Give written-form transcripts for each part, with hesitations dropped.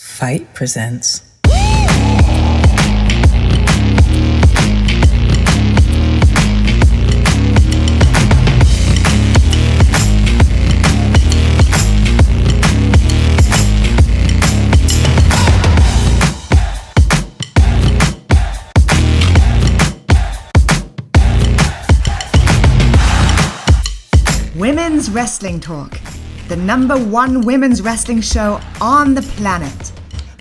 Fight presents. Women's Wrestling Talk, the #1 women's wrestling show on the planet.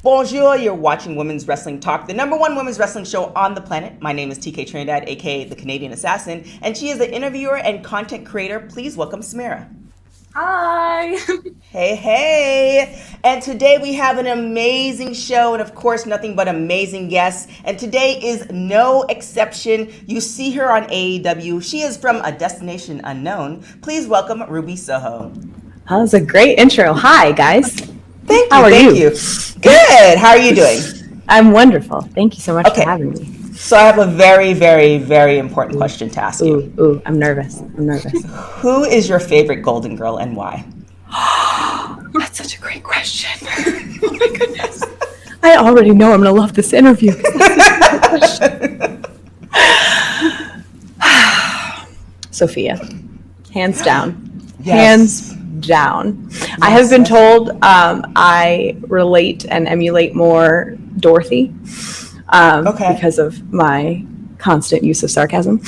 Bonjour, you're watching Women's Wrestling Talk, the #1 women's wrestling show on the planet. My name is TK Trinidad, aka the Canadian Assassin, and she is the interviewer and content creator. Please welcome Samira. Hi. Hey. And today we have an amazing show and of course nothing but amazing guests. And today is no exception. You see her on AEW. She is from a destination unknown. Please welcome Ruby Soho. That was a great intro. Hi, guys. Thank you. How are you? Good. How are you doing? I'm wonderful. Thank you so much for having me. So I have a very, very, very important question to ask you. Ooh, I'm nervous. Who is your favorite Golden Girl and why? That's such a great question. Oh my goodness. I already know I'm going to love this interview. Sophia. Hands down. Yes. Hands down. Yes, I have been told I relate and emulate more Dorothy because of my constant use of sarcasm.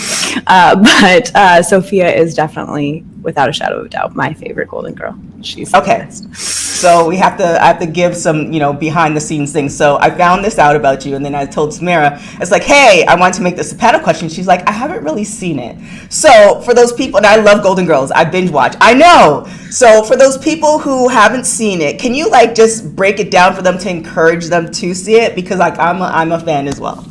But Sophia is definitely, without a shadow of a doubt, my favorite Golden Girl. She's the best. So I have to give some, behind the scenes things. So I found this out about you, and then I told Samira, it's like, hey, I want to make this a panel question. She's like, I haven't really seen it. So for those people, and I love Golden Girls, I binge watch. I know. So for those people who haven't seen it, can you just break it down for them to encourage them to see it? Because I'm a fan as well.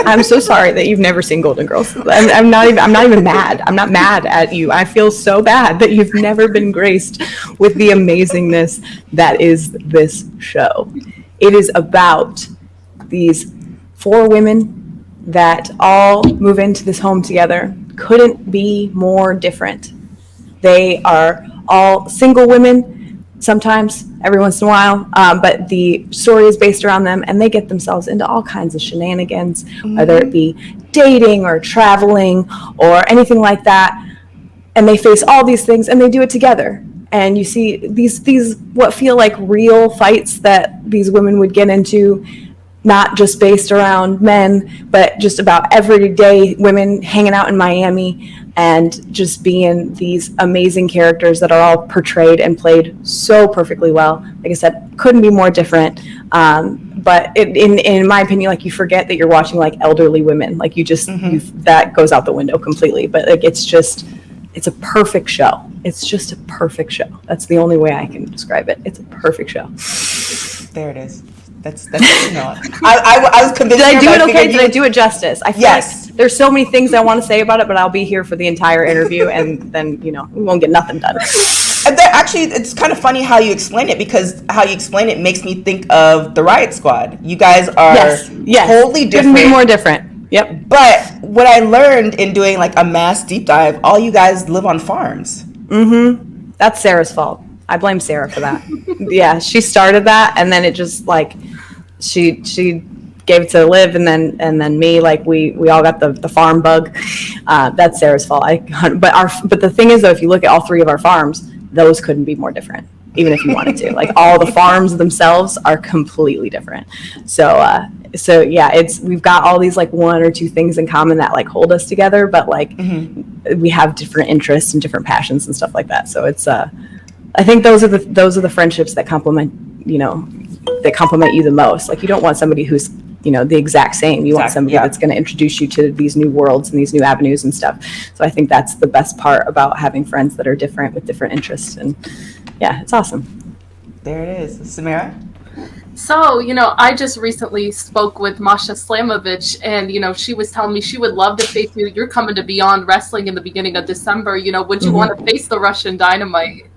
I'm so sorry that you've never seen Golden Girls. I'm not even mad. I'm not mad at you. I feel so bad that you've never been graced with the amazingness that is this show. It is about these 4 women that all move into this home together. Couldn't be more different. They are all single women, sometimes, every once in a while, but the story is based around them, and they get themselves into all kinds of shenanigans, whether it be dating or traveling or anything like that, and they face all these things, and they do it together. And you see these what feel like real fights that these women would get into, not just based around men, but just about everyday women hanging out in Miami and just being these amazing characters that are all portrayed and played so perfectly well. Like I said, couldn't be more different. But in my opinion, you forget that you're watching elderly women. That goes out the window completely. But it's a perfect show. It's just a perfect show. That's the only way I can describe it. It's a perfect show. There it is. That's I was convinced. Did I do it okay? Did I do it justice? I feel yes. There's so many things I want to say about it, but I'll be here for the entire interview, and then we won't get nothing done. And actually, it's kind of funny how you explain it, because how you explain it makes me think of the Riot Squad. You guys are totally different. Couldn't be more different. Yep. But what I learned in doing a mass deep dive, all you guys live on farms. Mm-hmm. That's Sarah's fault. I blame Sarah for that. Yeah, she started that, and then it just she gave it to Liv, and then me, we all got the farm bug. That's Sarah's fault. But the thing is, though, if you look at all 3 of our farms, those couldn't be more different, even if you wanted to. All the farms themselves are completely different. So yeah, we've got all these 1 or 2 things in common that hold us together, but we have different interests and different passions and stuff like that. So it's I think those are the friendships that complement you the most. You don't want somebody who's the exact same. You want somebody that's going to introduce you to these new worlds and these new avenues and stuff. So I think that's the best part about having friends that are different with different interests. And yeah, it's awesome. There it is. Samira? So, I just recently spoke with Masha Slamovich, and, she was telling me she would love to face you. You're coming to Beyond Wrestling in the beginning of December. Would you want to face the Russian Dynamite?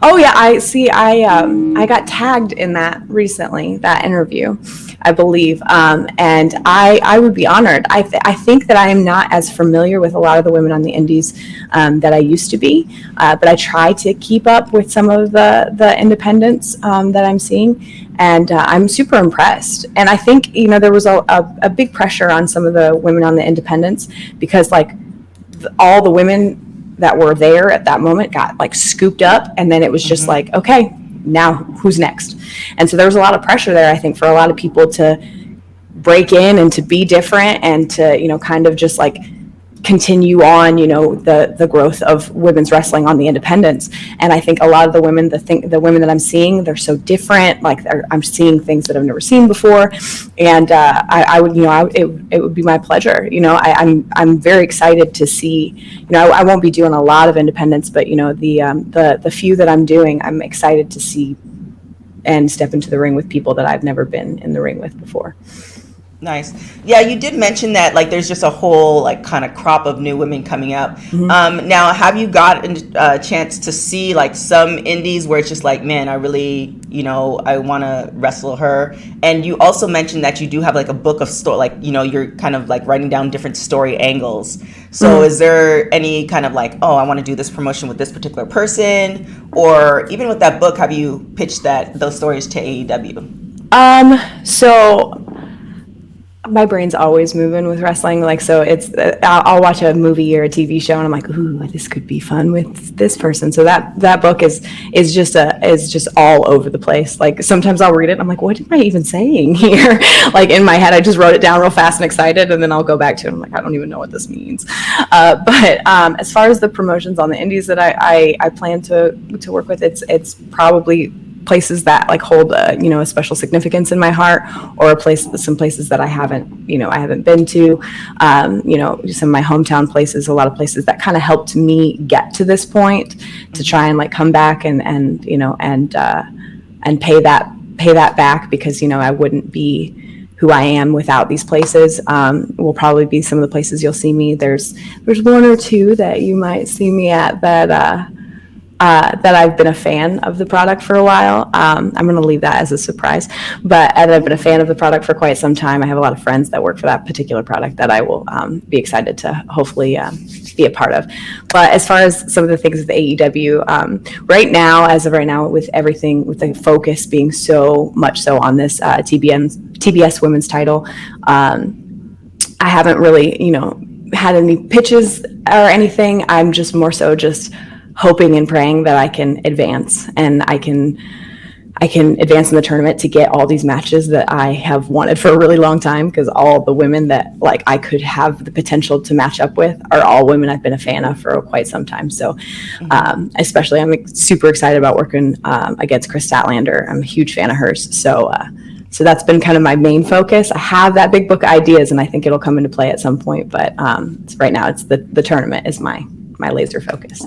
Oh yeah, I got tagged in that recently, that interview. I believe. And I would be honored. I think that I am not as familiar with a lot of the women on the indies that I used to be, but I try to keep up with some of the independents that I'm seeing. And I'm super impressed. And I think, there was a big pressure on some of the women on the independents because like all the women that were there at that moment got like scooped up. And then it was just like, okay, now who's next? And so there was a lot of pressure there, I think, for a lot of people to break in and to be different and to, kind of just like continue on, the growth of women's wrestling on the independents. And I think a lot of the women, the women that I'm seeing, they're so different. Like I'm seeing things that I've never seen before. And I would, it would be my pleasure. I'm very excited to see, I won't be doing a lot of independents, but the few that I'm doing, I'm excited to see and step into the ring with people that I've never been in the ring with before. Nice. Yeah, you did mention that like there's just a whole like kind of crop of new women coming up. Now, have you gotten a chance to see like some indies where it's just like, man, I really, I want to wrestle her? And you also mentioned that you do have like a book of story, like, you're kind of like writing down different story angles. So is there any kind of like, oh, I want to do this promotion with this particular person? Or even with that book, have you pitched those stories to AEW? So my brain's always moving with wrestling. Like, so I'll watch a movie or a TV show and I'm like, ooh, this could be fun with this person. So that book is just all over the place. Like sometimes I'll read it and I'm like, what am I even saying here? Like in my head, I just wrote it down real fast and excited. And then I'll go back to it. And I'm like, I don't even know what this means. But as far as the promotions on the indies that I plan to work with, it's probably places that like hold a special significance in my heart, or some places that I haven't been to, some of my hometown places, a lot of places that kind of helped me get to this point to try and like come back and pay that back, because I wouldn't be who I am without these places. Will probably be some of the places you'll see me. There's one or two that you might see me at that I've been a fan of the product for a while. I'm going to leave that as a surprise, but I've been a fan of the product for quite some time. I have a lot of friends that work for that particular product that I will be excited to hopefully be a part of. But as far as some of the things with the AEW, as of right now, with everything, with the focus being so much so on this TBS women's title, I haven't really, had any pitches or anything. I'm just more so just hoping and praying that I can advance, and I can advance in the tournament to get all these matches that I have wanted for a really long time, because all the women that like I could have the potential to match up with are all women I've been a fan of for quite some time. So especially I'm super excited about working against Chris Statlander. I'm a huge fan of hers. So that's been kind of my main focus. I have that big book of ideas and I think it'll come into play at some point, but right now it's the tournament is my laser focus.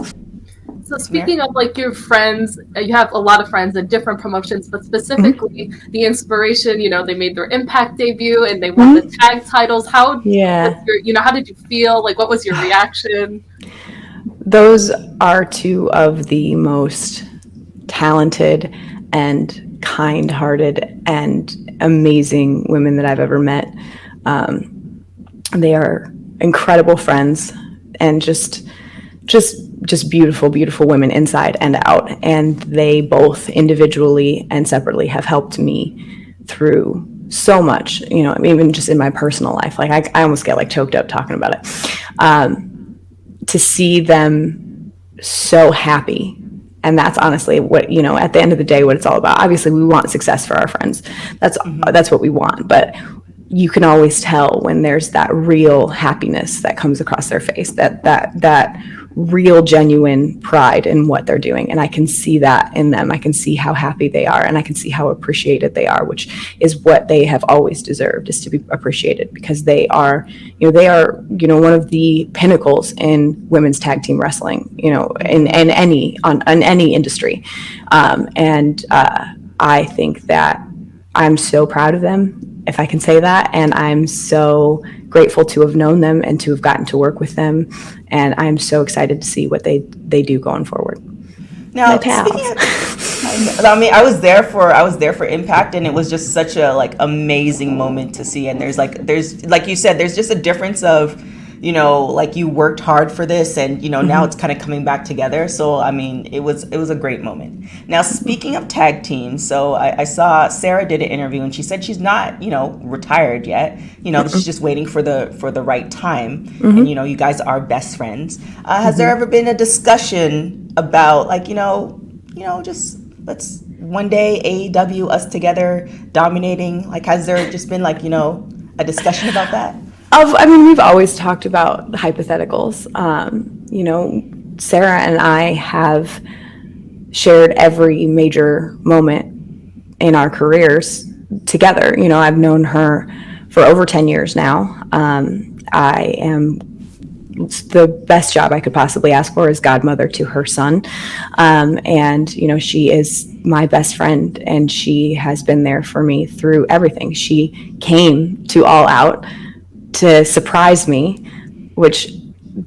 So speaking of like your friends, you have a lot of friends in different promotions, but specifically the inspiration, they made their Impact debut and they won the tag titles. How did you feel? Like, what was your reaction? Those are two of the most talented and kind-hearted and amazing women that I've ever met. They are incredible friends and just beautiful, beautiful women inside and out. And they both individually and separately have helped me through so much, even just in my personal life. Like I almost get like choked up talking about it. To see them so happy. And that's honestly what, at the end of the day, what it's all about. Obviously we want success for our friends. That's what we want. But you can always tell when there's that real happiness that comes across their face, that real genuine pride in what they're doing. And I can see that in them. I can see how happy they are, and I can see how appreciated they are, which is what they have always deserved, is to be appreciated, because they are one of the pinnacles in women's tag team wrestling, in any industry. I think that I'm so proud of them, if I can say that, and I'm so grateful to have known them and to have gotten to work with them, and I'm so excited to see what they do going forward. Now, I mean, I was there for Impact, and it was just such a like amazing moment to see. And there's like you said, there's just a difference of, you know, like you worked hard for this, and you know now it's kind of coming back together. So I mean, it was a great moment. Now, speaking of tag teams, so I saw Sarah did an interview, and she said she's not, you know, retired yet. You know, she's just waiting for the right time. And you know, you guys are best friends. Has there ever been a discussion about like, you know, just let's one day AEW us together dominating? Like, has there just been like, you know, a discussion about that? I mean, we've always talked about hypotheticals. You know, Sarah and I have shared every major moment in our careers together. You know, I've known her for over 10 years now. I am the best job I could possibly ask for is godmother to her son. And, you know, she is my best friend, and she has been there for me through everything. She came to All Out to surprise me, which,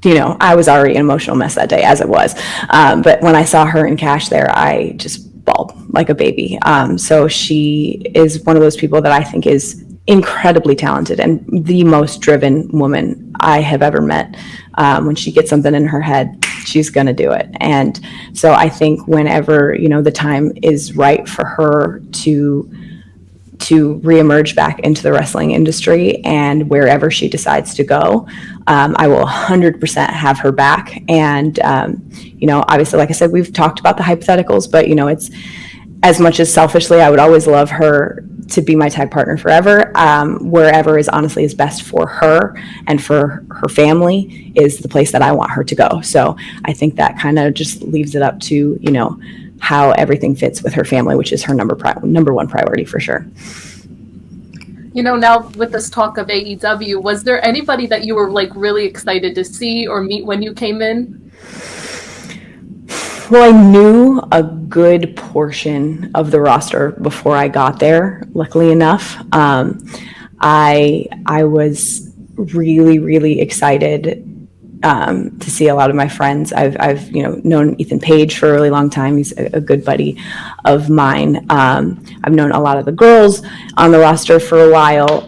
you know, I was already an emotional mess that day as it was. But when I saw her and Cash there, I just bawled like a baby. So she is one of those people that I think is incredibly talented and the most driven woman I have ever met. When she gets something in her head, she's going to do it. And so I think whenever, you know, the time is right for her to reemerge back into the wrestling industry and wherever she decides to go, I will 100% have her back. And, you know, obviously, like I said, we've talked about the hypotheticals, but, you know, it's as much as selfishly, I would always love her to be my tag partner forever. Wherever is honestly is best for her and for her family is the place that I want her to go. So I think that kind of just leaves it up to, you know, how everything fits with her family, which is her number one priority for sure. You know, now with this talk of AEW, was there anybody that you were like really excited to see or meet when you came in? Well, I knew a good portion of the roster before I got there, luckily enough. I was really, really excited to see a lot of my friends. I've you know, known Ethan Page for a really long time. He's a good buddy of mine. I've known a lot of the girls on the roster for a while.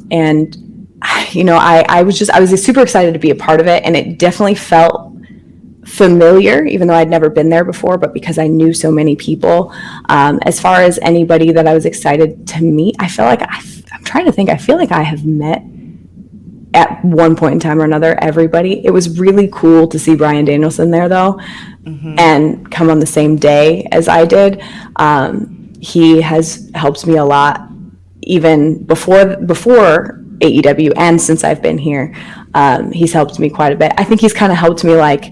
And, you know, I was super excited to be a part of it. And it definitely felt familiar, even though I'd never been there before, but because I knew so many people. As far as anybody that I was excited to meet, I feel like I'm trying to think, I feel like I have met at one point in time or another everybody. It was really cool to see Bryan Danielson there though, and come on the same day as I did. He has helped me a lot, even before AEW and since I've been here. He's helped me quite a bit. I think he's kind of helped me like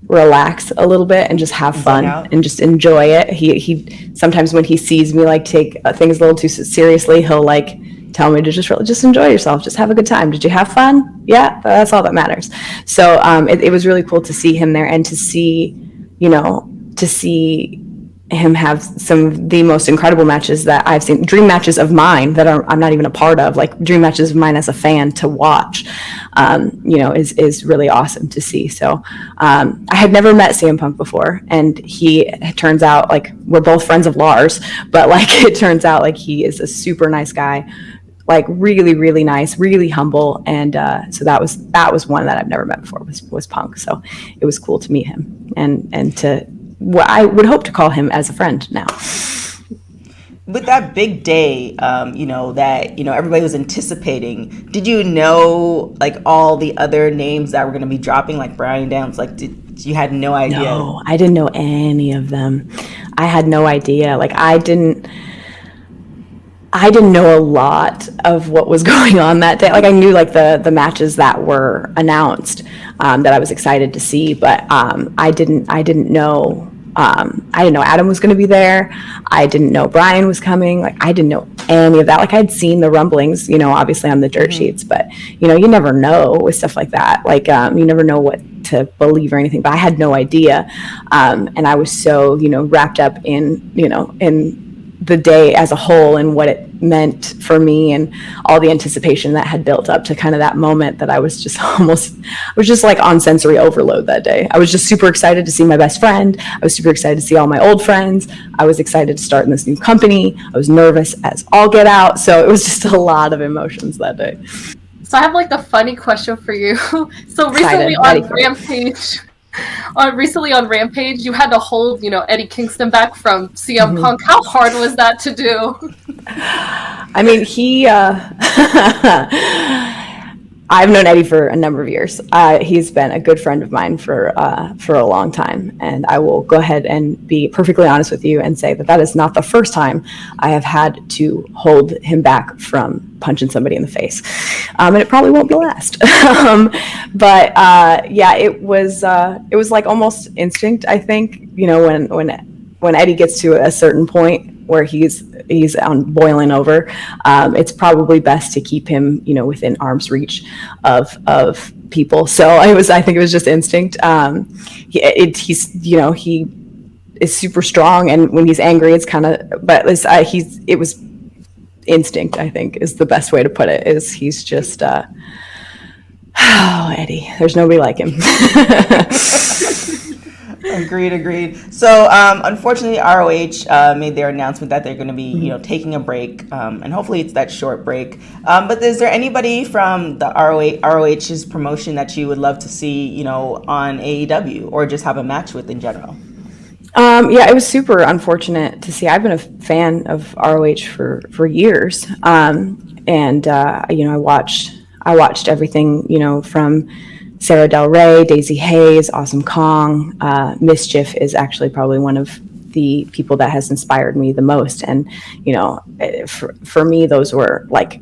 relax a little bit and just have fun and just enjoy it. He sometimes when he sees me like take things a little too seriously, he'll like tell me to just enjoy yourself, just have a good time. Did you have fun? Yeah, that's all that matters. So it was really cool to see him there and to see him have some of the most incredible matches that I've seen, dream matches of mine that I'm not even a part of, like dream matches of mine as a fan to watch, is really awesome to see. So I had never met CM Punk before, and it turns out like we're both friends of Lars, but like it turns out like he is a super nice guy, like really, really nice, really humble. And so that was one that I've never met before was Punk. So it was cool to meet him and to I would hope to call him as a friend now. With that big day, that everybody was anticipating, did you know like all the other names that were going to be dropping, like Bryan Downs? Like, you had no idea? No, I didn't know any of them. I had no idea. Like, I didn't know a lot of what was going on that day. Like, I knew like the matches that were announced that I was excited to see, but I didn't know. I didn't know Adam was going to be there. I didn't know Brian was coming. Like, I didn't know any of that. Like, I'd seen the rumblings, obviously on the dirt sheets, but you never know with stuff like that. Like, you never know what to believe or anything, but I had no idea. And I was so, wrapped up in the day as a whole and what it meant for me, and all the anticipation that had built up to kind of that moment, that I was just like on sensory overload that day. I was just super excited to see my best friend. I was super excited to see all my old friends. I was excited to start in this new company. I was nervous as all get out. So it was just a lot of emotions that day. So I have like a funny question for you. So recently on Rampage, you had to hold, Eddie Kingston back from CM Punk. How hard was that to do? I mean, I've known Eddie for a number of years. He's been a good friend of mine for a long time, and I will go ahead and be perfectly honest with you and say that is not the first time I have had to hold him back from punching somebody in the face, and it probably won't be the last. But it was like almost instinct. I think when Eddie gets to a certain point where he's on boiling over, it's probably best to keep him, within arm's reach of people. So I think it was just instinct. He is super strong, and when he's angry, it's kind of, but it was instinct, I think, is the best way to put it. Is he's just Eddie, there's nobody like him. Agreed. So, unfortunately, ROH made their announcement that they're going to be, taking a break, and hopefully it's that short break. But is there anybody from the ROH's promotion that you would love to see, on AEW, or just have a match with in general? It was super unfortunate to see. I've been a fan of ROH for years, and I watched everything, from Sarah Del Rey, Daisy Hayes, Awesome Kong. Mischief is actually probably one of the people that has inspired me the most. And, for me, those were like,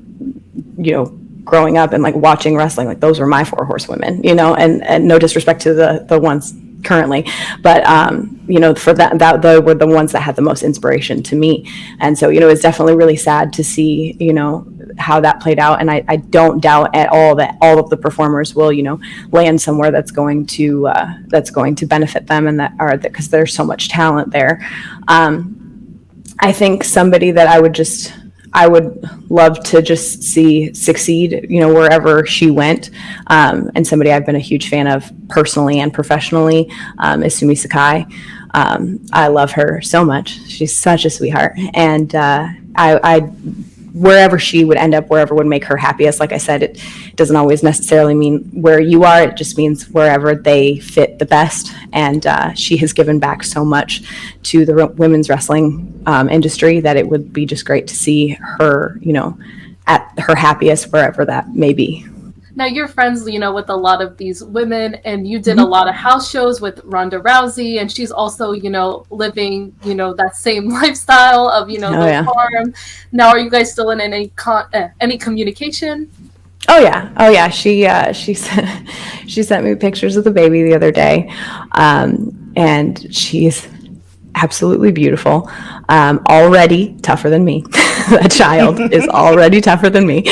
growing up and like watching wrestling, like those were my four horsewomen, and no disrespect to the ones currently, but for that they were the ones that had the most inspiration to me. And so it's definitely really sad to see how that played out, and I don't doubt at all that all of the performers will land somewhere that's going to benefit them, and that are, because there's so much talent there. I think somebody that I would love to just see succeed, wherever she went. And somebody I've been a huge fan of personally and professionally is Sumi Sakai. I love her so much. She's such a sweetheart. And I wherever she would end up, wherever would make her happiest. Like I said, it doesn't always necessarily mean where you are. It just means wherever they fit the best. And she has given back so much to the women's wrestling industry that it would be just great to see her, at her happiest, wherever that may be. Now you're friends, with a lot of these women, and you did a lot of house shows with Ronda Rousey, and she's also, living, that same lifestyle of, the farm. Now, are you guys still in any communication? Oh yeah. She sent me pictures of the baby the other day, and she's absolutely beautiful. Already tougher than me. That child is already tougher than me,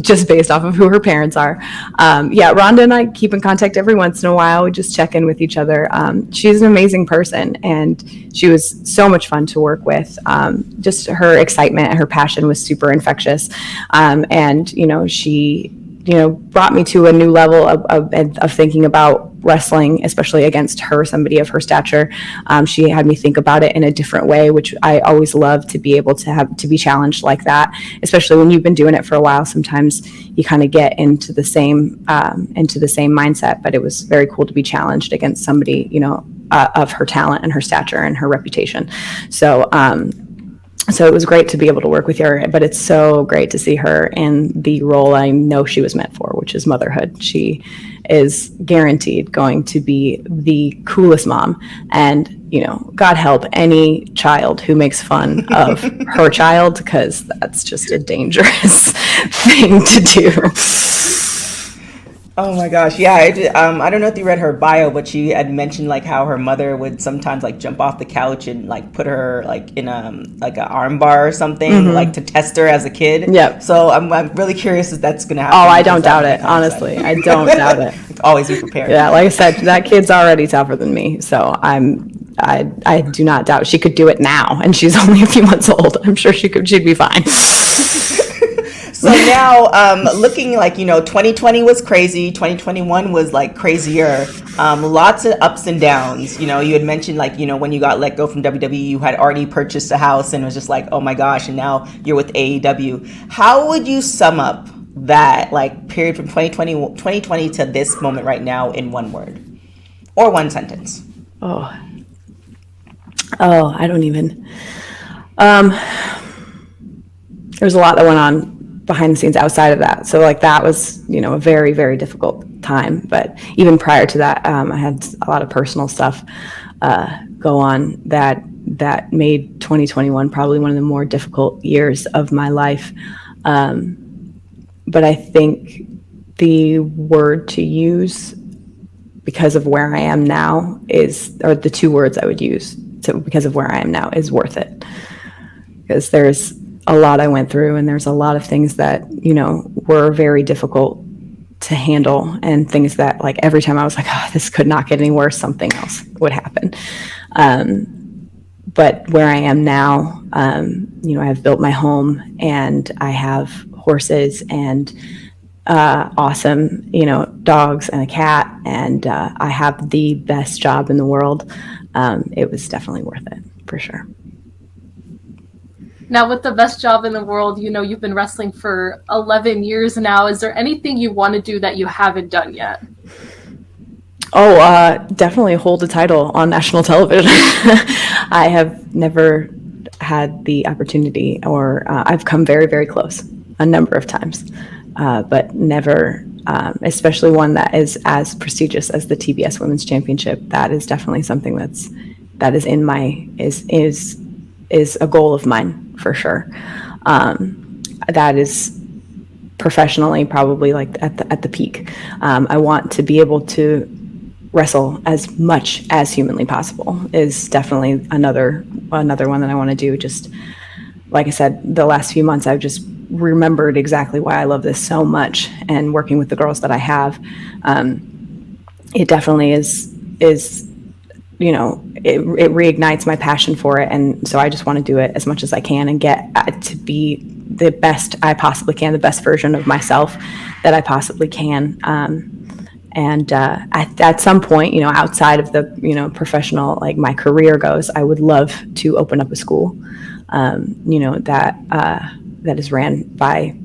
just based off of who her parents are. Rhonda and I keep in contact every once in a while. We just check in with each other. She's an amazing person, and she was so much fun to work with. Just her excitement and her passion was super infectious. And she brought me to a new level of thinking about wrestling, especially against her, somebody of her stature. She had me think about it in a different way, which I always love to be able to be challenged like that, especially when you've been doing it for a while. Sometimes you kind of get into the same mindset, but it was very cool to be challenged against somebody, of her talent and her stature and her reputation. So it was great to be able to work with her, but it's so great to see her in the role I know she was meant for, which is motherhood. She is guaranteed going to be the coolest mom. And, God help any child who makes fun of her child, because that's just a dangerous thing to do. Oh my gosh, yeah. I don't know if you read her bio, but she had mentioned like how her mother would sometimes like jump off the couch and like put her like in like an arm bar or something, like to test her as a kid. Yep. So I'm really curious if that's gonna happen. Oh, I don't doubt it. Honestly, I don't doubt it. Always be prepared. Yeah, like I said, that kid's already tougher than me, so I'm I do not doubt she could do it now, and she's only a few months old. I'm sure she'd be fine. So now, looking like, 2020 was crazy. 2021 was like crazier. Lots of ups and downs. You had mentioned like, when you got let go from WWE, you had already purchased a house and it was just like, oh my gosh. And now you're with AEW. How would you sum up that like period from 2020 to this moment right now in one word or one sentence? Oh, I don't even. There's a lot that went on behind the scenes outside of that. So like that was, a very, very difficult time. But even prior to that, I had a lot of personal stuff go on that made 2021 probably one of the more difficult years of my life. But I think the word to use because of where I am now or the two words I would use because of where I am now is worth it. Because there's a lot I went through, and there's a lot of things that, were very difficult to handle, and things that like every time I was like, oh, this could not get any worse, something else would happen. But where I am now, I've built my home and I have horses and awesome, dogs and a cat, and I have the best job in the world. It was definitely worth it, for sure. Now, with the best job in the world, you've been wrestling for 11 years now. Is there anything you want to do that you haven't done yet? Oh, definitely hold a title on national television. I have never had the opportunity, or I've come very, very close a number of times, but never, especially one that is as prestigious as the TBS Women's Championship. That is definitely something that is in my is a goal of mine, for sure. That is professionally probably like at the peak. I want to be able to wrestle as much as humanly possible is definitely another one that I want to do. Just like I said, the last few months I've just remembered exactly why I love this so much, and working with the girls that I have, it definitely is it reignites my passion for it. And so I just want to do it as much as I can and get to be the best I possibly can, the best version of myself that I possibly can. And at some point, outside of the, professional, like my career goes, I would love to open up a school, that is ran by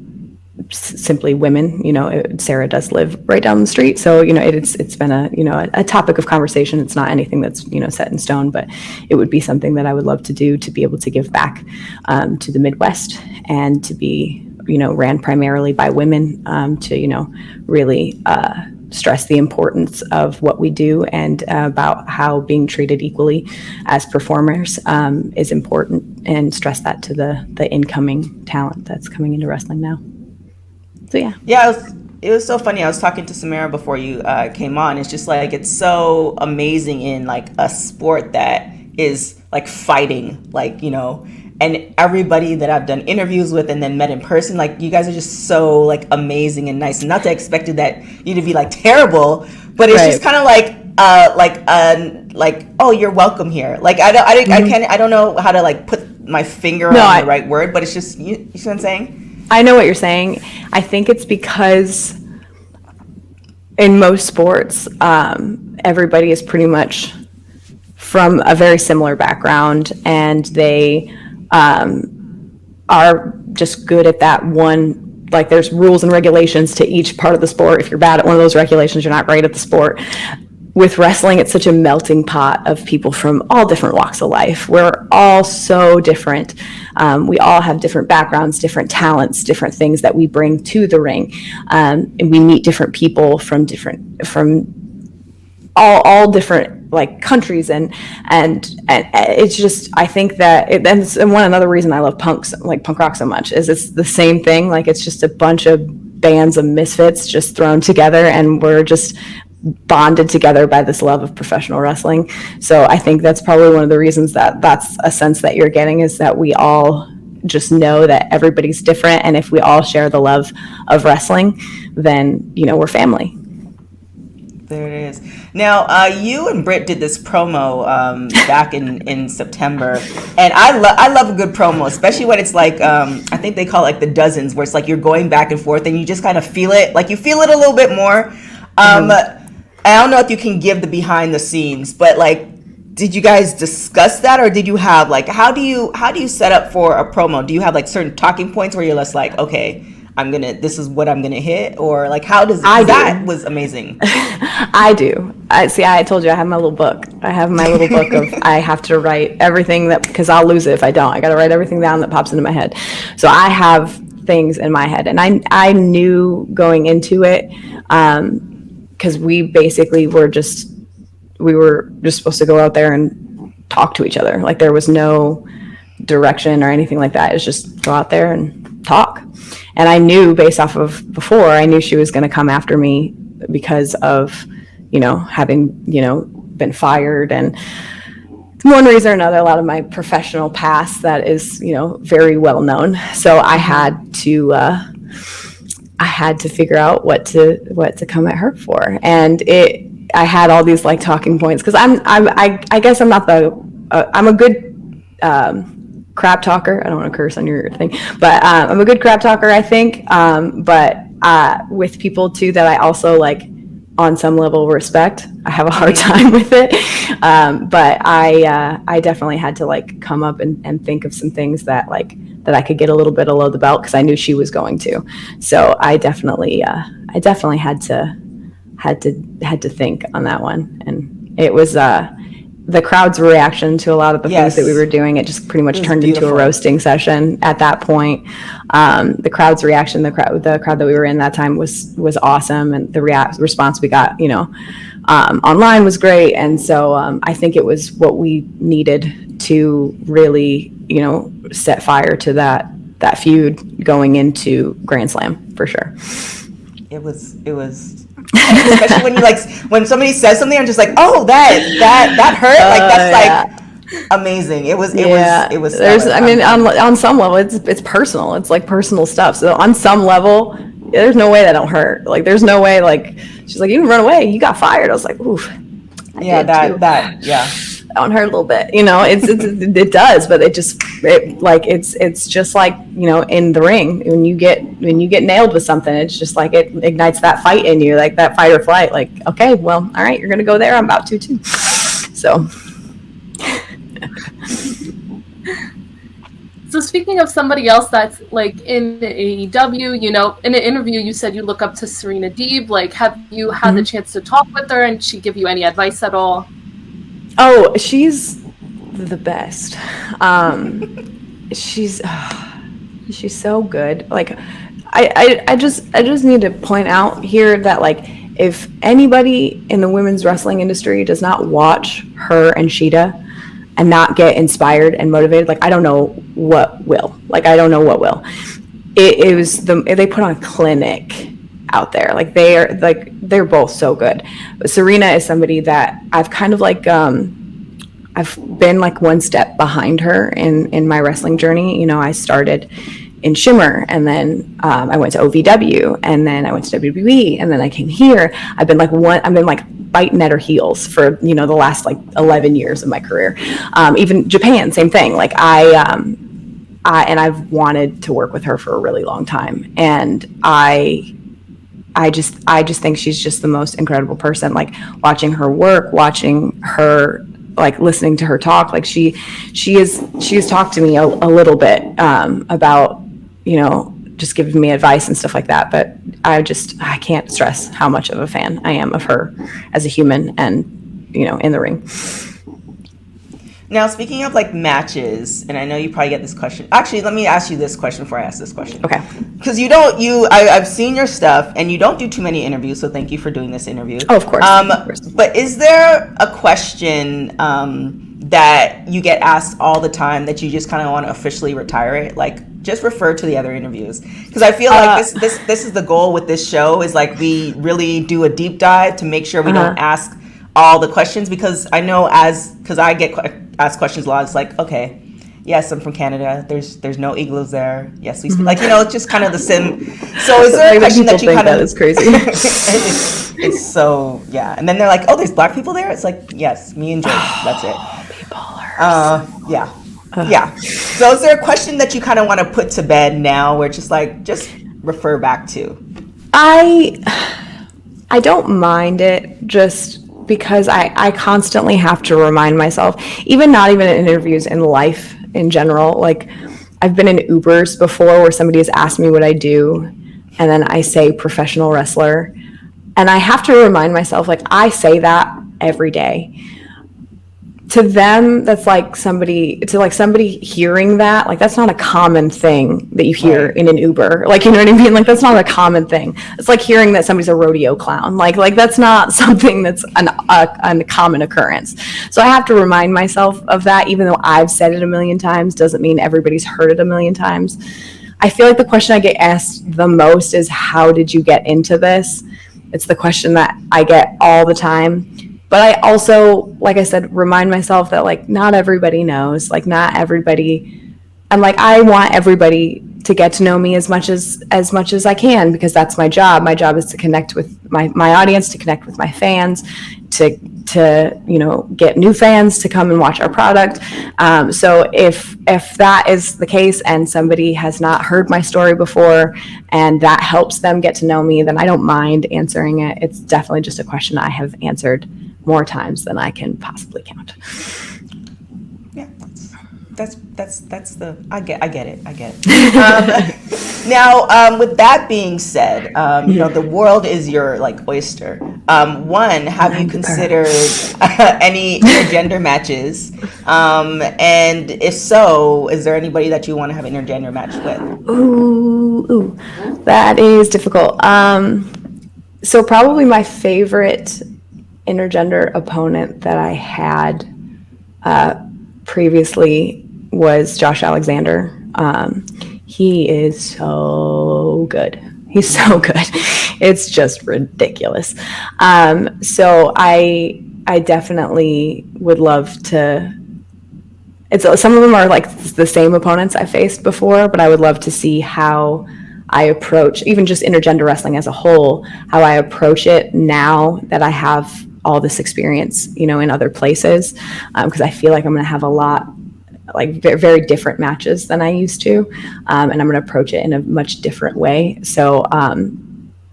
simply women. Sarah does live right down the street, so it's been a topic of conversation. It's not anything that's set in stone, but it would be something that I would love to do, to be able to give back to the Midwest, and to be ran primarily by women, to really stress the importance of what we do, and about how being treated equally as performers is important, and stress that to the incoming talent that's coming into wrestling now. So yeah, it was so funny. I was talking to Samira before you came on. It's just like, it's so amazing in like a sport that is like fighting, like, and everybody that I've done interviews with and then met in person, like, you guys are just so like amazing and nice. And not that I expected that you to be like terrible, but it's just kind of like, oh, you're welcome here. Like, I don't know how to like put my finger on the right word, but it's just, you see what I'm saying? I know what you're saying. I think it's because in most sports, everybody is pretty much from a very similar background, and they are just good at that one. Like, there's rules and regulations to each part of the sport. If you're bad at one of those regulations, you're not great at the sport. With wrestling, it's such a melting pot of people from all different walks of life. We're all so different. We all have different backgrounds, different talents, different things that we bring to the ring. And we meet different people from all different like countries, and it's just, I think that and another reason I love punk rock so much is it's the same thing. Like, it's just a bunch of bands of misfits just thrown together, and we're just bonded together by this love of professional wrestling. So I think that's probably one of the reasons that's a sense that you're getting, is that we all just know that everybody's different, and if we all share the love of wrestling, then we're family. There it is. Now, you and Britt did this promo back in September, and I love a good promo, especially when it's like I think they call it like the dozens, where it's like you're going back and forth, and you just kind of feel it, like you feel it a little bit more. I don't know if you can give the behind the scenes, but like, did you guys discuss that, or did you have like how do you set up for a promo? Do you have like certain talking points where you're just like, okay, this is what I'm gonna hit, or like how does that was amazing. I do. I told you I have my little book. I have my little book of I have to write everything because I'll lose it if I don't. I got to write everything down that pops into my head. So I have things in my head, and I knew going into it because we basically were just supposed to go out there and talk to each other. Like there was no direction or anything like that. It's just go out there and talk. And I knew based off of before, I knew she was going to come after me because of, having, been fired, and one reason or another, a lot of my professional past that is, very well known. So I had to figure out what to come at her for. And I had all these like talking points because I guess I'm not I'm a good crap talker. I don't want to curse on your thing, but I'm a good crap talker, I think. But with people too that I also like on some level respect, I have a hard time with it. But I definitely had to like come up and think of some things that I could get a little bit below the belt because I knew she was going to. So I definitely had to think on that one, and it was the crowd's reaction to a lot of the things that we were doing. It just pretty much turned into a roasting session at that point. The crowd's reaction, the crowd that we were in that time was awesome, and the response we got, online was great. And so I think it was what we needed to really, set fire to that feud going into Grand Slam for sure. It was. Especially when when somebody says something, I'm just like, oh, that hurt. That's amazing. It was. On some level, it's personal. It's like personal stuff. So on some level, there's no way that don't hurt. Like there's no way. Like she's like, you didn't run away. You got fired. I was like, oof. That one hurt a little bit. It does, but it's just like in the ring when you get nailed with something, it's just like it ignites that fight in you, like that fight or flight. Like, okay, well, all right, you're gonna go there. I'm about to too. So. So speaking of somebody else that's like in AEW, in an interview you said you look up to Serena Deeb. Like, have you had the chance to talk with her, and she give you any advice at all? Oh, she's the best. She's so good. Like, I just need to point out here that like if anybody in the women's wrestling industry does not watch her and Sheeta and not get inspired and motivated, like I don't know what will. They put on a clinic out there. Like they're both so good. But Serena is somebody that I've kind of like I've been like one step behind her in my wrestling journey. I started in Shimmer, and then I went to OVW, and then I went to WWE, and then I came here. I've been biting at her heels for the last like 11 years of my career. Even Japan, same thing. Like I've wanted to work with her for a really long time, and I just think she's just the most incredible person. Like watching her work, watching her, like listening to her talk, like she has talked to me a little bit about just giving me advice and stuff like that. But I can't stress how much of a fan I am of her as a human and in the ring. Now, speaking of like matches, and I know you probably get this question. Actually, let me ask you this question before I ask this question. Okay. Because I've seen your stuff, and you don't do too many interviews, so thank you for doing this interview. Oh, of course. But is there a question that you get asked all the time that you just kind of want to officially retire it? Like, just refer to the other interviews. Because I feel like this is the goal with this show, is like we really do a deep dive to make sure we don't ask all the questions, because I know because I get asked questions a lot. It's like, okay, Yes, I'm from Canada. There's no igloos there. Yes, we speak. Like, it's just kind of the sim. So is there a question that you kind of? That is crazy. it's so, yeah. And then they're like, oh, there's black people there? It's like, yes, me and Jake. That's it. People are. Yeah. Yeah. So is there a question that you kind of want to put to bed now where it's just like, just refer back to? I don't mind it, just because I constantly have to remind myself, not even in interviews, in life in general. Like, I've been in Ubers before where somebody has asked me what I do, and then I say professional wrestler, and I have to remind myself, like, I say that every day. To them, that's like somebody hearing that, like, that's not a common thing that you hear in an Uber. Like, you know what I mean? Like, that's not a common thing. It's like hearing that somebody's a rodeo clown. Like that's not something that's a common occurrence. So I have to remind myself of that, even though I've said it a million times, doesn't mean everybody's heard it a million times. I feel like the question I get asked the most is, how did you get into this? It's the question that I get all the time. But I also, like I said, remind myself that, like, not everybody knows, like, not everybody, and, like, I want everybody to get to know me as much as I can, because that's my job. My job is to connect with my audience, to connect with my fans, to get new fans to come and watch our product. So if that is the case and somebody has not heard my story before and that helps them get to know me, then I don't mind answering it. It's definitely just a question I have answered more times than I can possibly count. Yeah, that's the I get it. Now, with that being said, the world is your, like, oyster. One, have you considered any intergender matches? And if so, is there anybody that you want to have an intergender match with? Ooh, that is difficult. So probably my favorite intergender opponent that I had previously was Josh Alexander. He is so good. He's so good. It's just ridiculous. So I definitely would love to. Some of them are like the same opponents I faced before, but I would love to see how I approach even just intergender wrestling as a whole, how I approach it now that I have all this experience, in other places, because I feel like I'm going to have a lot, like, very, very different matches than I used to, and I'm going to approach it in a much different way. So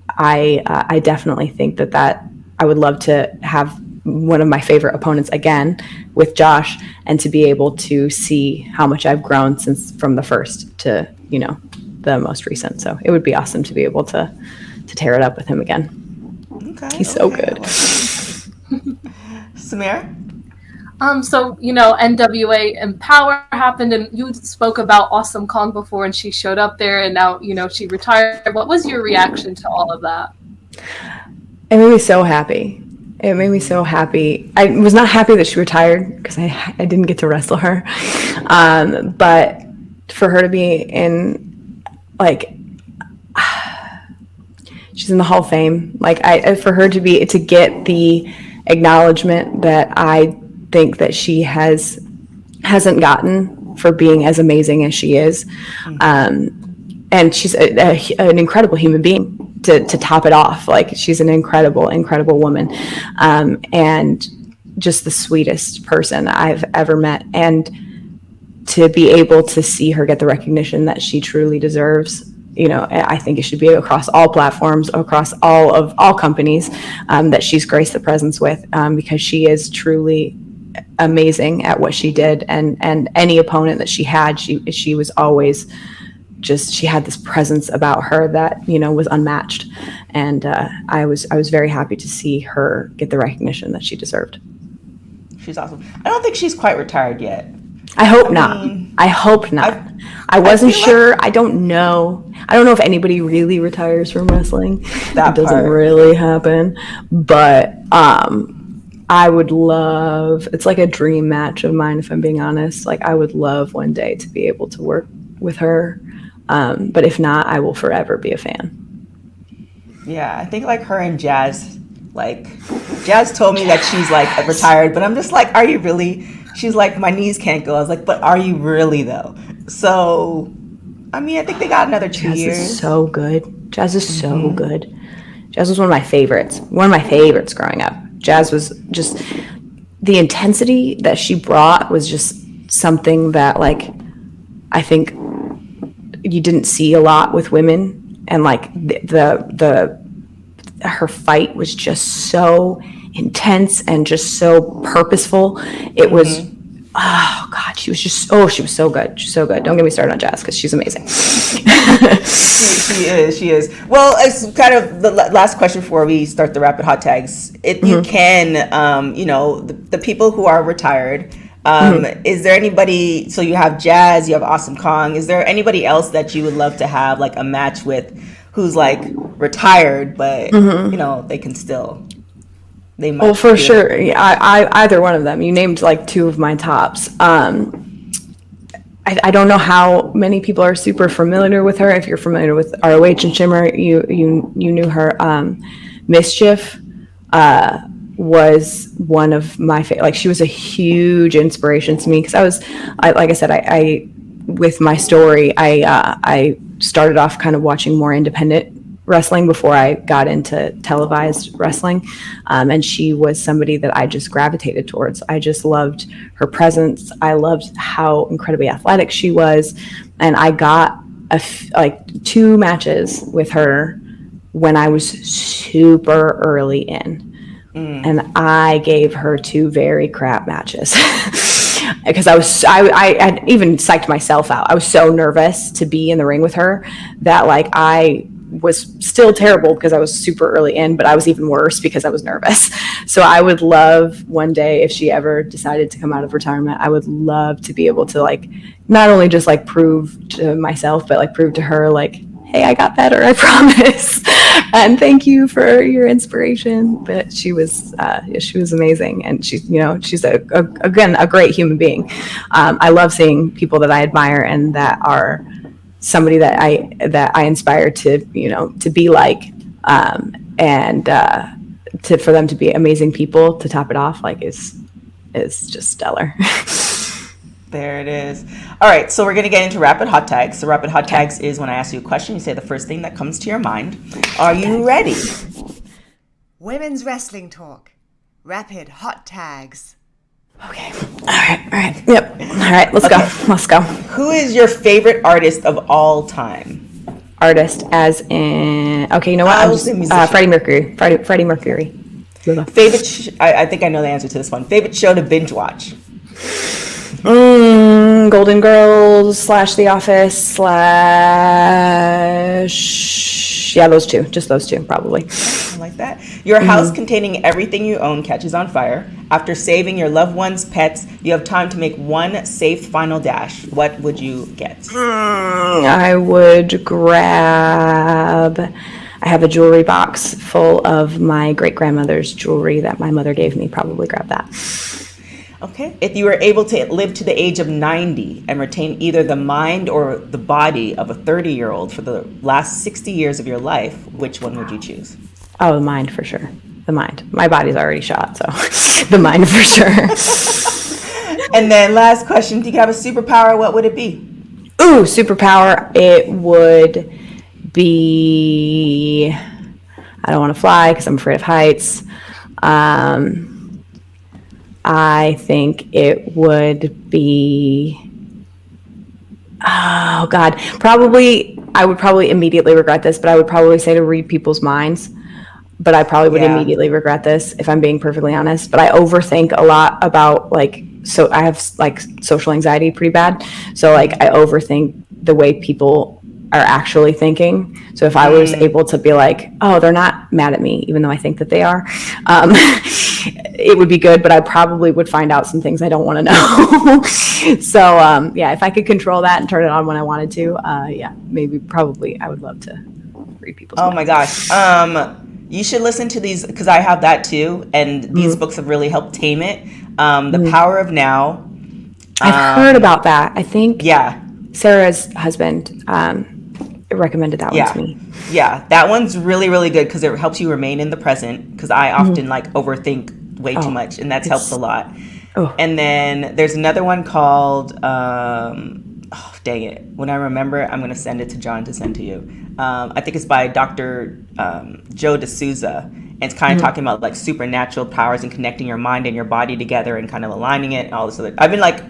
I definitely think that I would love to have one of my favorite opponents again with Josh, and to be able to see how much I've grown from the first to the most recent. So it would be awesome to be able to tear it up with him again. Okay, he's so good. Samira? So, NWA Empower happened, and you spoke about Awesome Kong before, and she showed up there, and now, she retired. What was your reaction to all of that? It made me so happy. I was not happy that she retired, because I didn't get to wrestle her. But for her to be in, like, she's in the Hall of Fame. Like, for her to get the acknowledgement that I think that she hasn't gotten for being as amazing as she is, and she's an incredible human being to top it off. Like, she's an incredible woman, and just the sweetest person I've ever met. And to be able to see her get the recognition that she truly deserves, I think it should be across all platforms, across all companies, that she's graced the presence with, because she is truly amazing at what she did. And any opponent that she had, she was always she had this presence about her that, was unmatched. And I was very happy to see her get the recognition that she deserved. She's awesome. I don't think she's quite retired yet. I hope not. I wasn't sure. I don't know. I don't know if anybody really retires from wrestling. That doesn't really happen. But I would love, it's like a dream match of mine, if I'm being honest. Like, I would love one day to be able to work with her. But if not, I will forever be a fan. Yeah, I think like her and Jazz, like, Jazz told me that she's like retired, but I'm just like, are you really? She's like, my knees can't go. I was like, but are you really though? So, I mean, I think they got another 2 years. Jazz is so good. Jazz is so good. Jazz was one of my favorites. One of my favorites growing up. Jazz was just, the intensity that she brought was just something that, like, I think you didn't see a lot with women. And like her fight was just so intense and just so purposeful. It was, oh God, she was so good. She's so good. Don't get me started on Jazz because she's amazing. She is. Well, it's kind of the last question before we start the rapid hot tags. You can, the people who are retired, is there anybody, so you have Jazz, you have Awesome Kong, is there anybody else that you would love to have like a match with who's like retired, but they can still, they might. Well, for sure. Yeah, I either one of them. You named like two of my tops. I don't know how many people are super familiar with her. If you're familiar with ROH and Shimmer, you knew her. Mischief was one of my favorite. Like, she was a huge inspiration to me because like I said, I with my story, I started off kind of watching more independent wrestling before I got into televised wrestling. And she was somebody that I just gravitated towards. I just loved her presence. I loved how incredibly athletic she was. And I got like 2 matches with her when I was super early in. And I gave her 2 very crap matches because I even psyched myself out. I was so nervous to be in the ring with her that like I was still terrible because I was super early in, but I was even worse because I was nervous. So I would love one day, if she ever decided to come out of retirement, I would love to be able to like not only just like prove to myself, but like prove to her like, hey, I got better, I promise. And thank you for your inspiration. But she was amazing. And she's again, a great human being. I love seeing people that I admire and that are somebody that I inspire to be like, and for them to be amazing people to top it off, like is just stellar. There it is. All right, so we're going to get into rapid hot tags. So rapid hot tags is when I ask you a question, you say the first thing that comes to your mind. Are you ready? Women's wrestling talk. Rapid hot tags. Okay. All right. Yep. All right, let's go. Who is your favorite artist of all time? Artist as in, okay, you know what? Freddie Mercury. Freddie Mercury. Favorite, I think I know the answer to this one. Favorite show to binge watch? Golden Girls / The Office / yeah, those two. Just those two, probably. I like that. Your house containing everything you own catches on fire. After saving your loved ones' pets, you have time to make one safe final dash. What would you get? I would grab... I have a jewelry box full of my great-grandmother's jewelry that my mother gave me. Probably grab that. Okay. If you were able to live to the age of 90 and retain either the mind or the body of a 30-year-old for the last 60 years of your life, which one would you choose? Oh, the mind for sure. The mind. My body's already shot, so the mind for sure. And then last question, do you have a superpower? What would it be? Ooh, superpower. It would be... I don't want to fly because I'm afraid of heights. I think it would be, oh God, I would probably immediately regret this, but I would probably say to read people's minds, but I probably would immediately regret this if I'm being perfectly honest. But I overthink a lot about so I have like social anxiety pretty bad. So like I overthink the way people are actually thinking. So if I was able to be like, oh, they're not mad at me, even though I think that they are, it would be good, but I probably would find out some things I don't want to know. So if I could control that and turn it on when I wanted to, probably I would love to read people's minds. My gosh. You should listen to these because I have that too. And these books have really helped tame it. The Power of Now. I've heard about that. I think Yeah. Sarah's husband recommended that one to me. Yeah, that one's really, really good because it helps you remain in the present because I often overthink way too much, and that's helped a lot. Oh. And then there's another one called, oh, dang it. When I remember, I'm going to send it to John to send to you. I think it's by Dr. Joe D'Souza. And it's kind of talking about like supernatural powers and connecting your mind and your body together and kind of aligning it and all this other. I've been like,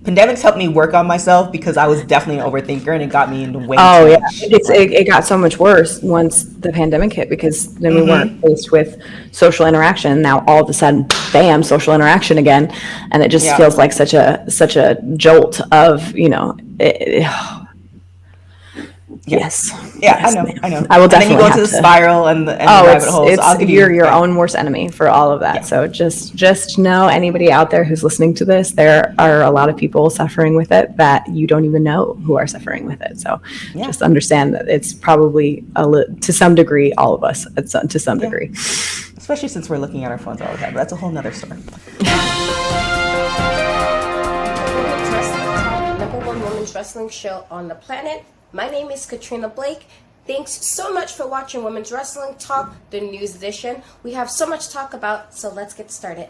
pandemics helped me work on myself because I was definitely an overthinker and it got me into way too much. It got so much worse once the pandemic hit because then we weren't faced with social interaction. Now all of a sudden, bam, social interaction again, and it just feels like such a jolt of Yes. Yeah, yes, I know. I will definitely. And then you go into the spiral and the rabbit hole. So I'll give you're your own worst enemy for all of that. Yeah. So just know, anybody out there who's listening to this, there are a lot of people suffering with it that you don't even know who are suffering with it. So just understand that it's probably to some degree all of us to some degree. Especially since we're looking at our phones all the time. But that's a whole nother story. Number one women's wrestling show on the planet. My name is Katrina Blake. Thanks so much for watching Women's Wrestling Talk, the news edition. We have so much to talk about, so let's get started.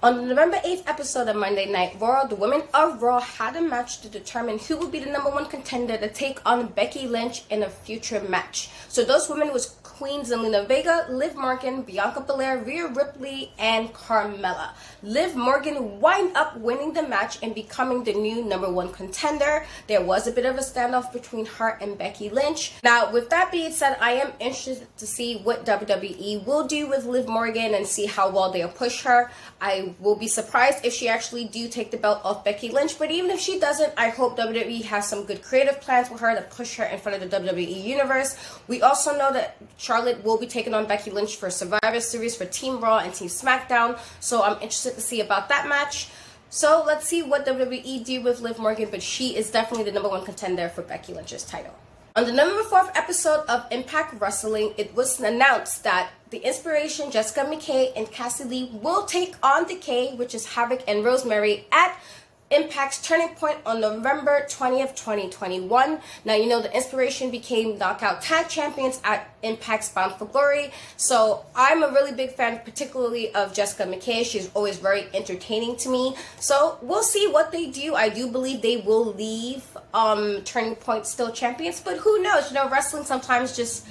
On the November 8th episode of Monday Night Raw, the women of Raw had a match to determine who would be the number one contender to take on Becky Lynch in a future match. So those women was Queen Zelina Vega, Liv Morgan, Bianca Belair, Rhea Ripley, and Carmella. Liv Morgan wound up winning the match and becoming the new number one contender. There was a bit of a standoff between her and Becky Lynch. Now, with that being said, I am interested to see what WWE will do with Liv Morgan and see how well they'll push her. I will be surprised if she actually do take the belt off Becky Lynch, but even if she doesn't, I hope WWE has some good creative plans for her to push her in front of the WWE Universe. We also know that Charlotte will be taking on Becky Lynch for Survivor Series for Team Raw and Team SmackDown, so I'm interested to see about that match. So let's see what WWE do with Liv Morgan, but she is definitely the number one contender for Becky Lynch's title. On the November 4th episode of Impact Wrestling, it was announced that the Inspiration, Jessica McKay, and Cassie Lee will take on Decay, which is Havoc and Rosemary, at Impact's Turning Point on November 20th, 2021. Now, you know, the Inspiration became Knockout Tag Champions at Impact's Bound for Glory. So I'm a really big fan, particularly of Jessica McKay. She's always very entertaining to me. So we'll see what they do. I do believe they will leave Turning Point still champions, but who knows? You know, wrestling sometimes just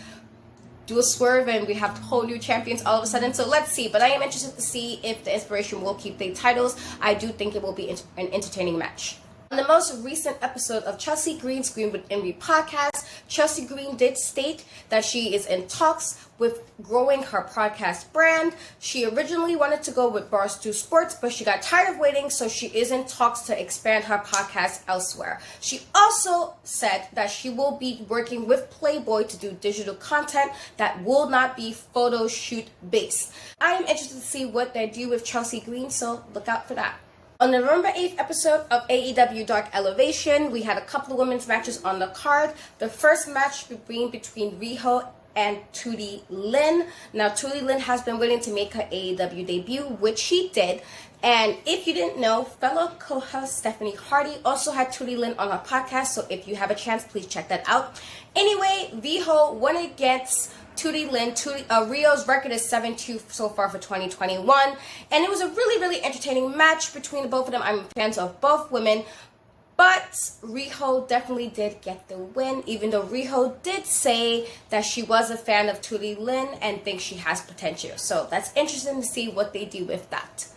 do a swerve and we have whole new champions all of a sudden. So let's see. But I am interested to see if the Inspiration will keep their titles. I do think it will be an entertaining match. On the most recent episode of Chelsea Green's Green with Envy podcast, Chelsea Green did state that she is in talks with growing her podcast brand. She originally wanted to go with Barstool Sports, but she got tired of waiting, so she is in talks to expand her podcast elsewhere. She also said that she will be working with Playboy to do digital content that will not be photo shoot based. I am interested to see what they do with Chelsea Green, so look out for that. On the November 8th episode of AEW Dark Elevation, we had a couple of women's matches on the card. The first match between Riho and Tootie Lynn. Now, Tootie Lynn has been waiting to make her AEW debut, which she did. And if you didn't know, fellow co-host Stephanie Hardy also had Tootie Lynn on her podcast. So if you have a chance, please check that out. Anyway, Riho won against Tootie Lynn. Rio's record is 7-2 so far for 2021. And it was a really, really entertaining match between the both of them. I'm fans of both women. But Riho definitely did get the win, even though Riho did say that she was a fan of Tootie Lynn and thinks she has potential. So that's interesting to see what they do with that.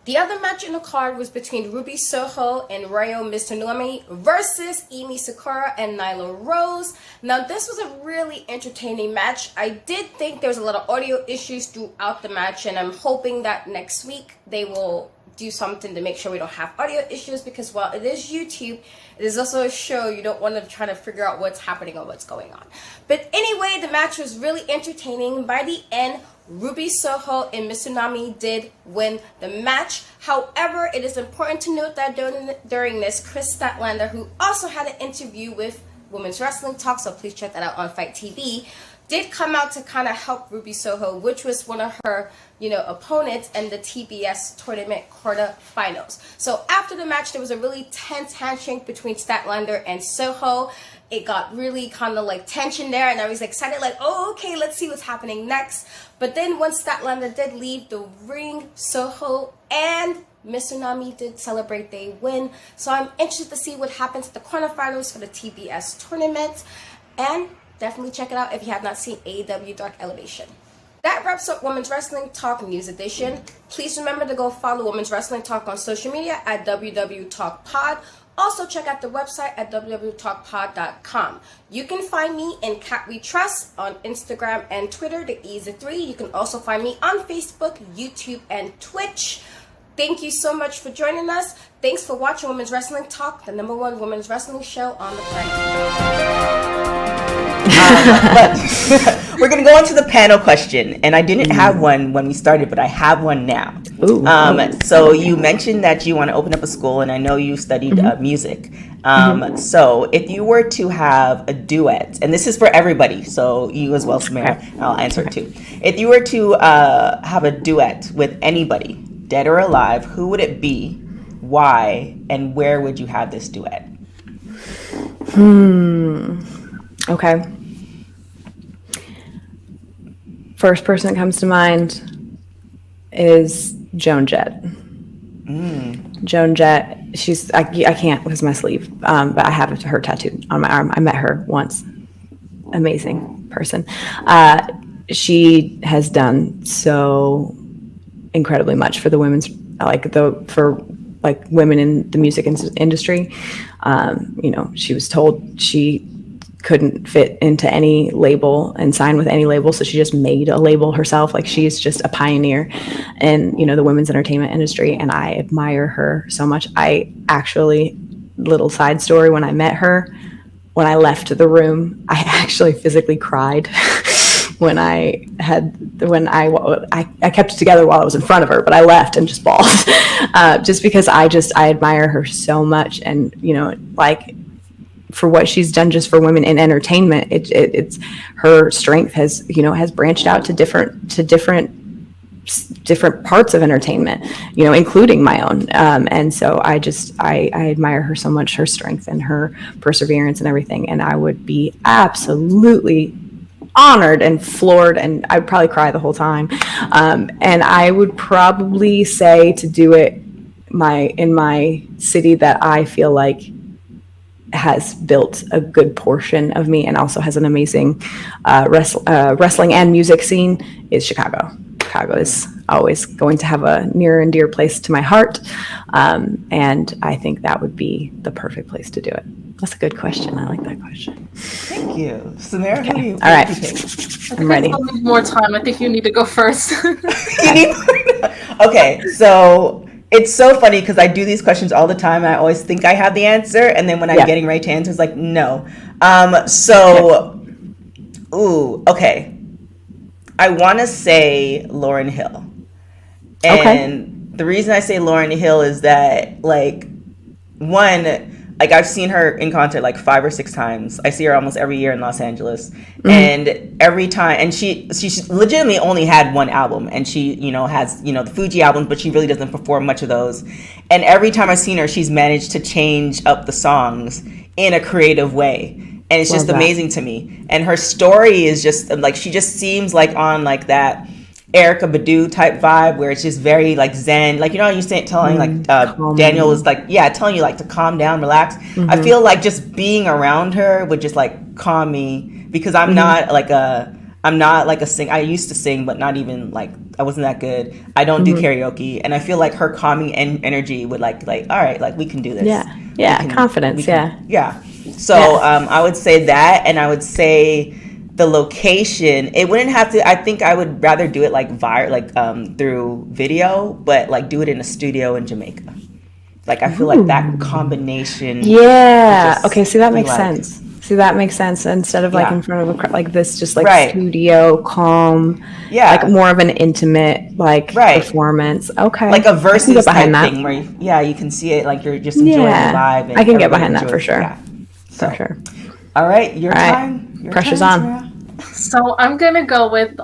The other match in the card was between Ruby Soho and Ryo Mizunami versus Emi Sakura and Nyla Rose. Now, this was a really entertaining match. I did think there was a lot of audio issues throughout the match, and I'm hoping that next week they will do something to make sure we don't have audio issues, because while it is YouTube, it is also a show. You don't want to try to figure out what's happening or what's going on. But anyway, the match was really entertaining. By the end, Ruby Soho and Mizunami did win the match. However, it is important to note that during this, Chris Statlander, who also had an interview with Women's Wrestling Talk, so please check that out on Fight TV, did come out to kind of help Ruby Soho, which was one of her, opponents in the TBS tournament quarterfinals. So after the match, there was a really tense handshake between Statlander and Soho. It got really kind of like tension there, and I was excited, like, oh, okay, let's see what's happening next. But then once Statlander did leave the ring, Soho and Miss Tsunami did celebrate their win, so I'm interested to see what happens at the quarterfinals for the TBS tournament. And definitely check it out if you have not seen AEW Dark Elevation. That wraps up Women's Wrestling Talk News Edition. Please remember to go follow Women's Wrestling Talk on social media at www.talkpod. Also check out the website at www.talkpod.com. You can find me in Cat We Trust on Instagram and Twitter, the E's of 3. You can also find me on Facebook, YouTube, and Twitch. Thank you so much for joining us. Thanks for watching Women's Wrestling Talk, the #1 women's wrestling show on the planet. But we're going to go into the panel question, and I didn't have one when we started, but I have one now. So you mentioned that you want to open up a school, and I know you studied music. So if you were to have a duet, and this is for everybody, so you as well, Samira, I'll answer it too. If you were to have a duet with anybody, dead or alive, who would it be, why, and where would you have this duet? Okay. First person that comes to mind is Joan Jett. Joan Jett, I can't because my sleeve, but I have her tattooed on my arm. I met her once. Amazing person. She has done so incredibly much for the women's, for women in the music industry. She was told she couldn't fit into any label and sign with any label, so she just made a label herself. She's just a pioneer in the women's entertainment industry, and I admire her so much. I actually, little side story, when I met her, when I left the room, I actually physically cried when I kept it together while I was in front of her, but I left and just bawled, just because I admire her so much. And for what she's done just for women in entertainment, it's her strength has branched out to different parts of entertainment, including my own. And so I admire her so much, her strength and her perseverance and everything. And I would be absolutely honored and floored, and I'd probably cry the whole time. And I would probably say to do it in my city that I feel like has built a good portion of me and also has an amazing wrestling and music scene is Chicago. Chicago is always going to have a near and dear place to my heart. And I think that would be the perfect place to do it. That's a good question. I like that question. Thank you. Samira, Okay. who do you All right. I'm ready. I'll need more time. I think you need to go first. Okay, so it's so funny because I do these questions all the time. And I always think I have the answer, and then when I'm getting ready to answer, it's like, no. Okay. I want to say Lauryn Hill. And the reason I say Lauryn Hill is that, I've seen her in concert 5 or 6 times. I see her almost every year in Los Angeles. And every time, and she legitimately only had one album, and she, has, the Fuji albums, but she really doesn't perform much of those. And every time I've seen her, she's managed to change up the songs in a creative way. And it's just amazing to me. And her story is just, she just seems on that Erykah Badu type vibe, where it's just very zen, you telling Daniel was telling you to calm down, relax. I feel like just being around her would just calm me, because I'm not a sing. I used to sing, but not even I wasn't that good. I don't do karaoke, and I feel like her calming energy would all right, we can do this. Confidence. So I would say that, and I would say the location, it wouldn't have to, I think I would rather do it through video, but do it in a studio in Jamaica. I feel like that combination. Okay, see, that makes sense. Instead of in front of a crowd, this just studio, calm, more of an intimate performance. Okay. A versus type thing where you can see it you're just enjoying the vibe. And I can get behind that for sure. Yeah. For sure. All right, your time. Your Pressure's time, on. Sarah. So I'm going to go with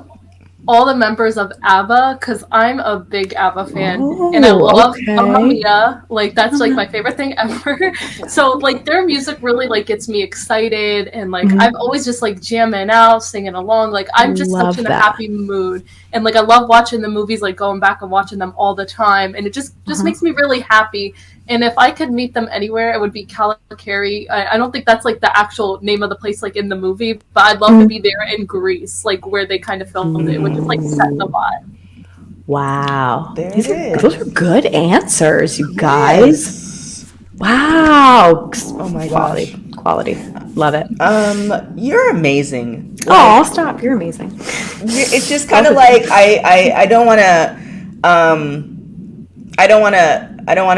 all the members of ABBA, because I'm a big ABBA fan, and I love Mamma Mia. Like, that's like my favorite thing ever. So like their music really like gets me excited, and like I'm always just like jamming out, singing along. Like I'm just such in a happy mood, and like I love watching the movies, like going back and watching them all the time, and it just makes me really happy. And if I could meet them anywhere, it would be Calicari. I don't think that's like the actual name of the place, like in the movie, but I'd love to be there in Greece, like where they kind of filmed it, which is like set the vibe. Wow, Those are good answers, you guys. Yes. Wow. Oh my Quality. Love it. You're amazing. Oh, stop. You're amazing. It's just kind of like I don't want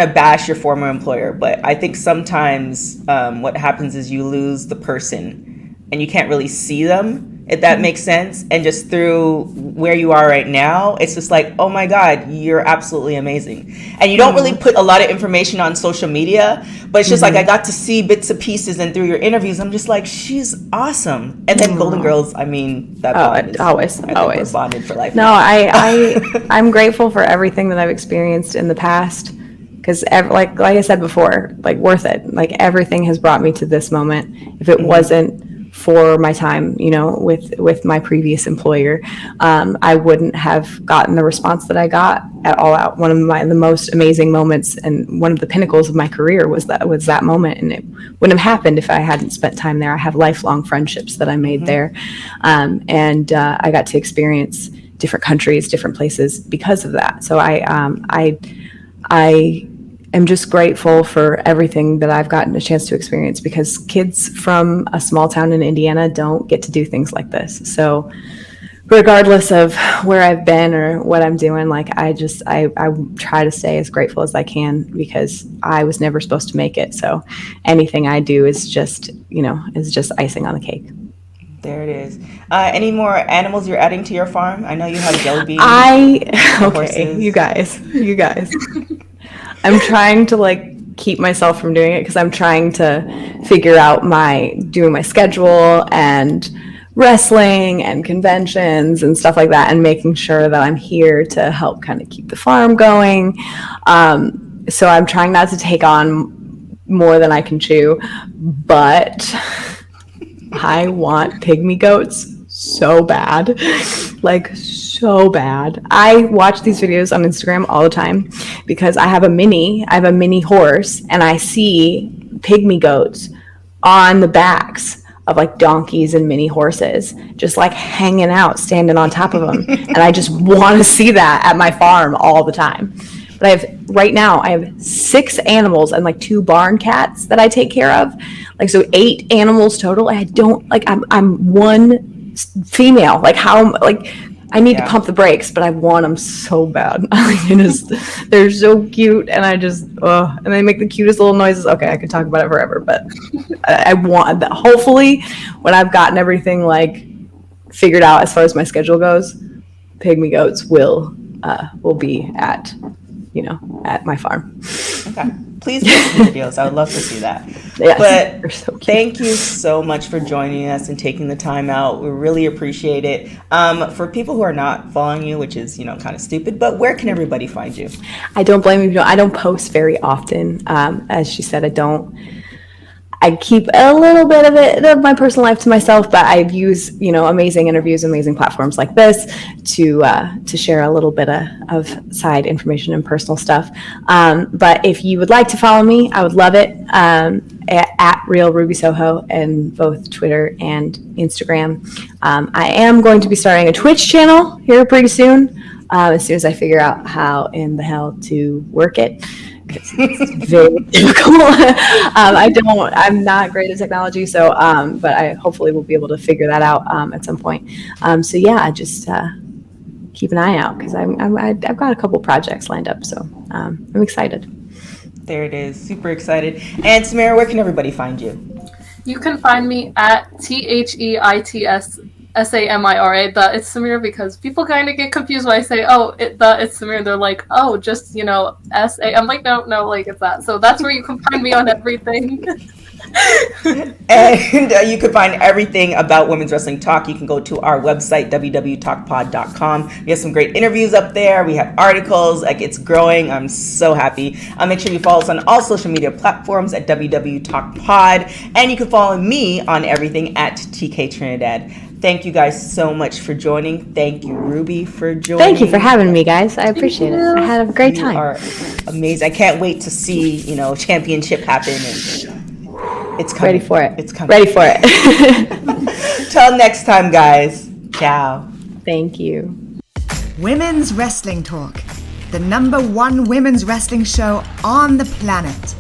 to bash your former employer, but I think sometimes what happens is you lose the person and you can't really see them, if that makes sense. And just through where you are right now, it's just like, oh my God, you're absolutely amazing. And you don't really put a lot of information on social media, but it's just like I got to see bits and pieces, and through your interviews, I'm just like, she's awesome. And then Golden Girls, I mean, that bond is, always we're bonded for life. No, I'm grateful for everything that I've experienced in the past, because like I said before, like worth it. Like everything has brought me to this moment. If it wasn't for my time, with my previous employer, I wouldn't have gotten the response that I got at All Out. One of the most amazing moments and one of the pinnacles of my career was that moment, and it wouldn't have happened if I hadn't spent time there. I have lifelong friendships that I made there, and I got to experience different countries, different places because of that. So I am just grateful for everything that I've gotten a chance to experience, because kids from a small town in Indiana don't get to do things like this. So regardless of where I've been or what I'm doing, like I try to stay as grateful as I can, because I was never supposed to make it. So anything I do is just icing on the cake. There it is. Any more animals you're adding to your farm? I know you have jelly beans. Okay, you guys. I'm trying to like keep myself from doing it, because I'm trying to figure out doing my schedule and wrestling and conventions and stuff like that, and making sure that I'm here to help kind of keep the farm going. So I'm trying not to take on more than I can chew, but I want pygmy goats so bad, like so bad. I watch these videos on Instagram all the time, because I have a mini horse, and I see pygmy goats on the backs of like donkeys and mini horses, just like hanging out, standing on top of them. And I just want to see that at my farm all the time. But right now I have 6 animals and like 2 barn cats that I take care of. Like, so 8 animals total. I don't like, I'm one female. Like I need to pump the brakes, but I want them so bad. They're so cute, and and they make the cutest little noises. Okay, I could talk about it forever, but I want that. Hopefully, when I've gotten everything like figured out as far as my schedule goes, pygmy goats will be at my farm. Okay. Please post the videos. I would love to see that. Yes, but so thank you so much for joining us and taking the time out. We really appreciate it. For people who are not following you, which is, kind of stupid, but where can everybody find you? I don't blame you. I don't post very often. As she said, I keep a little bit of my personal life to myself, but I use, amazing interviews, amazing platforms like this to share a little bit of side information and personal stuff. But if you would like to follow me, I would love it. At Real Ruby Soho and both Twitter and Instagram. I am going to be starting a Twitch channel here pretty soon, as soon as I figure out how in the hell to work it. It's very difficult. I'm not great at technology, so but I hopefully will be able to figure that out at some point. So yeah, just keep an eye out, because I've got a couple projects lined up, so I'm excited. There it is. Super excited. And Samira, where can everybody find you? You can find me at TheitsSamira. It's Samira, because people kind of get confused when I say, it's Samira. They're like, just, SA. I'm like, no, like it's that. So that's where you can find me on everything. And you can find everything about Women's Wrestling Talk. You can go to our website, www.talkpod.com. We have some great interviews up there. We have articles. Like, it's growing. I'm so happy. Make sure you follow us on all social media platforms at www.talkpod. And you can follow me on everything at TK Trinidad. Thank you guys so much for joining. Thank you, Ruby, for joining. Thank you for having me, guys. I appreciate it. I had a great time. You are amazing. I can't wait to see, championship happen. And it's coming. Ready for it. It's coming. Ready for it. Till next time, guys. Ciao. Thank you. Women's Wrestling Talk, the #1 women's wrestling show on the planet.